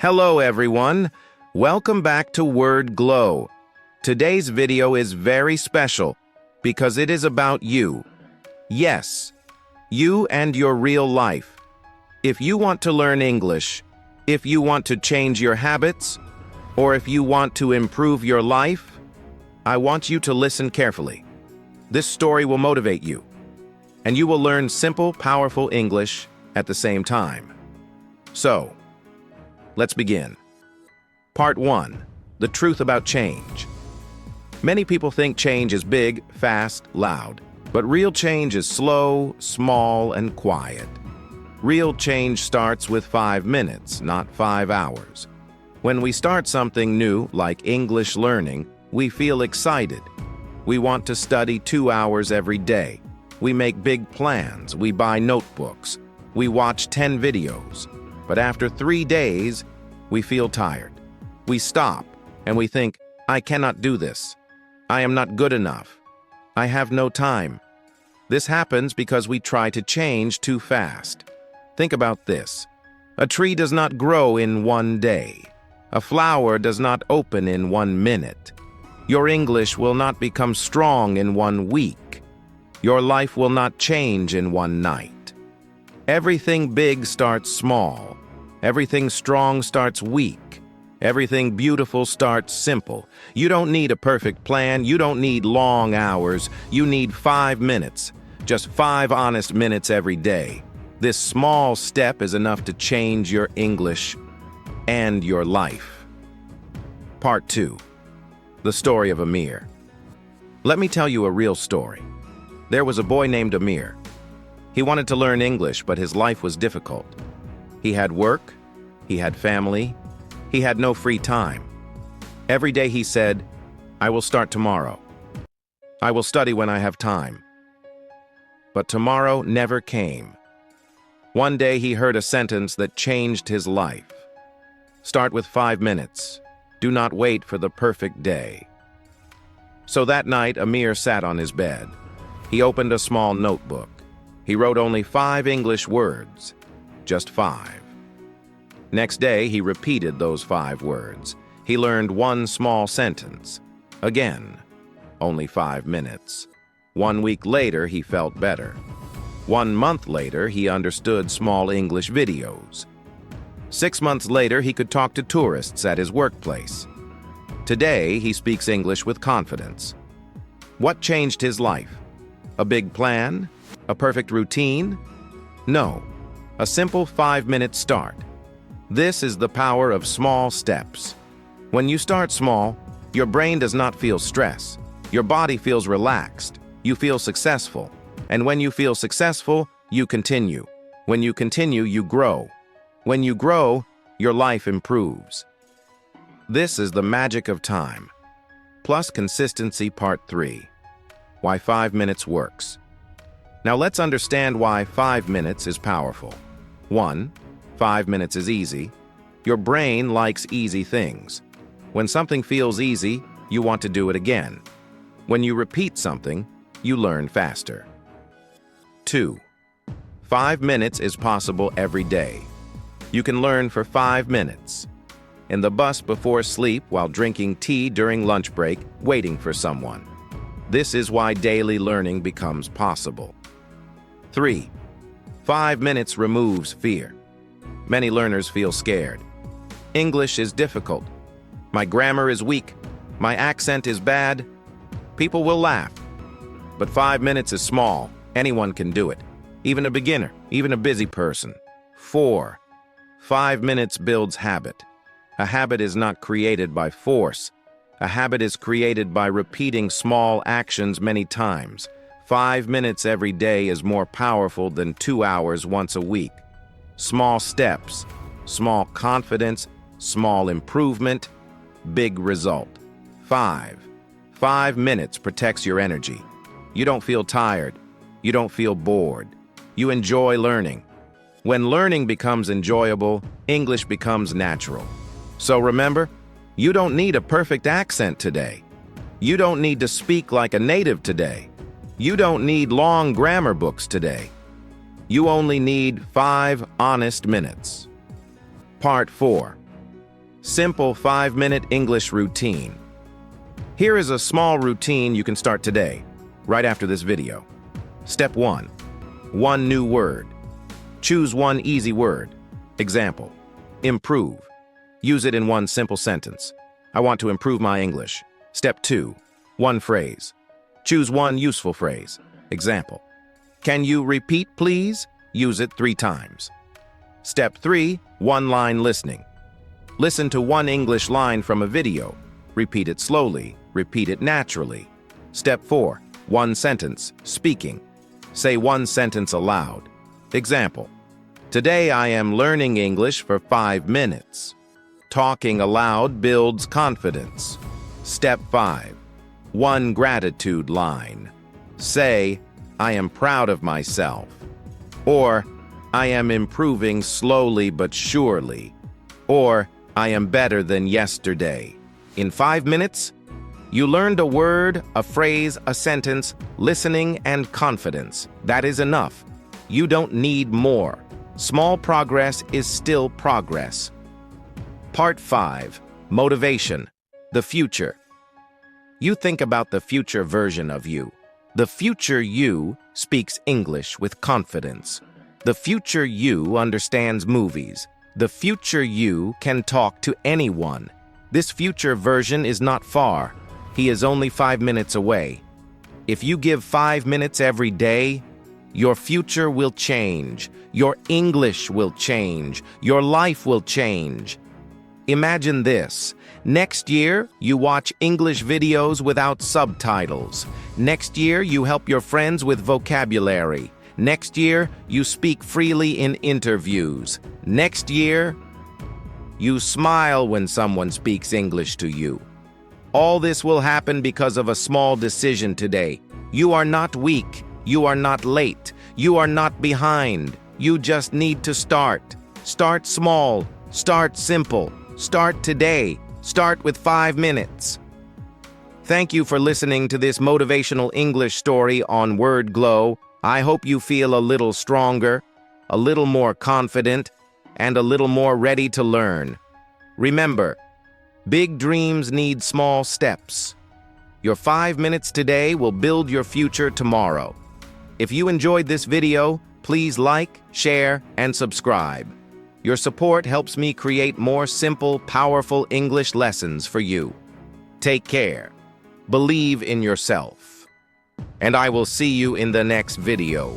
Hello everyone, welcome back to Word Glow. Today's video is very special because it is about you. Yes, you and your real life. If you want to learn English, if you want to change your habits, or if you want to improve your life, I want you to listen carefully. This story will motivate you, and you will learn simple, powerful English at the same time. So, let's begin. Part 1. The truth about change. Many people think change is big, fast, loud. But real change is slow, small, and quiet. Real change starts with 5 minutes, not 5 hours. When we start something new, like English learning, we feel excited. We want to study 2 hours every day. We make big plans. We buy notebooks. We watch 10 videos. But after 3 days, we feel tired. We stop and we think, I cannot do this. I am not good enough. I have no time. This happens because we try to change too fast. Think about this. A tree does not grow in 1 day. A flower does not open in 1 minute. Your English will not become strong in 1 week. Your life will not change in 1 night. Everything big starts small. Everything strong starts weak. Everything beautiful starts simple. You don't need a perfect plan. You don't need long hours. You need 5 minutes. Just 5 honest minutes every day. This small step is enough to change your English and your life. Part 2. The story of Amir. Let me tell you a real story. There was a boy named Amir. He wanted to learn English, but his life was difficult. He had work, he had family, he had no free time. Every day he said, I will start tomorrow. I will study when I have time. But tomorrow never came. One day he heard a sentence that changed his life. Start with 5 minutes. Do not wait for the perfect day. So that night, Amir sat on his bed. He opened a small notebook. He wrote only 5 English words. Just 5. Next day, he repeated those 5 words. He learned 1 small sentence. Again, only 5 minutes. 1 week later, he felt better. 1 month later, he understood small English videos. 6 months later, he could talk to tourists at his workplace. Today, he speaks English with confidence. What changed his life? A big plan? A perfect routine? No, a simple 5-minute start. This is the power of small steps. When you start small, your brain does not feel stress. Your body feels relaxed. You feel successful. And when you feel successful, you continue. When you continue, you grow. When you grow, your life improves. This is the magic of time. Plus consistency part 3. Why 5 minutes works. Now let's understand why 5 minutes is powerful. 1. 5 minutes is easy. Your brain likes easy things. When something feels easy, you want to do it again. When you repeat something, you learn faster. 2. 5 minutes is possible every day. You can learn for 5 minutes. In the bus before sleep, while drinking tea during lunch break, waiting for someone. This is why daily learning becomes possible. 3. 5 minutes removes fear. Many learners feel scared. English is difficult. My grammar is weak. My accent is bad. People will laugh. But 5 minutes is small. Anyone can do it. Even a beginner, even a busy person. 4. 5 minutes builds habit. A habit is not created by force. A habit is created by repeating small actions many times. 5 minutes every day is more powerful than 2 hours once a week. Small steps, small confidence, small improvement, big result. 5. 5 minutes protects your energy. You don't feel tired. You don't feel bored. You enjoy learning. When learning becomes enjoyable, English becomes natural. So remember, you don't need a perfect accent today. You don't need to speak like a native today. You don't need long grammar books today. You only need 5 honest minutes. Part 4. Simple 5-minute English routine. Here is a small routine you can start today, right after this video. Step 1. One new word. Choose one easy word. Example: improve. Use it in one simple sentence. I want to improve my English. Step 2. One phrase. Choose one useful phrase. Example: can you repeat, please? Use it 3 times. Step 3. One-line listening. Listen to one English line from a video. Repeat it slowly. Repeat it naturally. Step 4. One sentence. Speaking. Say one sentence aloud. Example: today I am learning English for 5 minutes. Talking aloud builds confidence. Step 5. One gratitude line. Say, I am proud of myself. Or, I am improving slowly but surely. Or, I am better than yesterday. In 5 minutes, you learned a word, a phrase, a sentence, listening, and confidence. That is enough. You don't need more. Small progress is still progress. Part 5. Motivation. The future. You think about the future version of you. The future you speaks English with confidence. The future you understands movies. The future you can talk to anyone. This future version is not far. He is only 5 minutes away. If you give 5 minutes every day, your future will change. Your English will change. Your life will change. Imagine this. Next year, you watch English videos without subtitles. Next year, you help your friends with vocabulary. Next year, you speak freely in interviews. Next year, you smile when someone speaks English to you. All this will happen because of a small decision today. You are not weak. You are not late. You are not behind. You just need to start. Start small. Start simple. Start today. Start with 5 minutes. Thank you for listening to this motivational English story on Word Glow. I hope you feel a little stronger, a little more confident, and a little more ready to learn. Remember, big dreams need small steps. Your 5 minutes today will build your future tomorrow. If you enjoyed this video, please like, share, and subscribe. Your support helps me create more simple, powerful English lessons for you. Take care. Believe in yourself. And I will see you in the next video.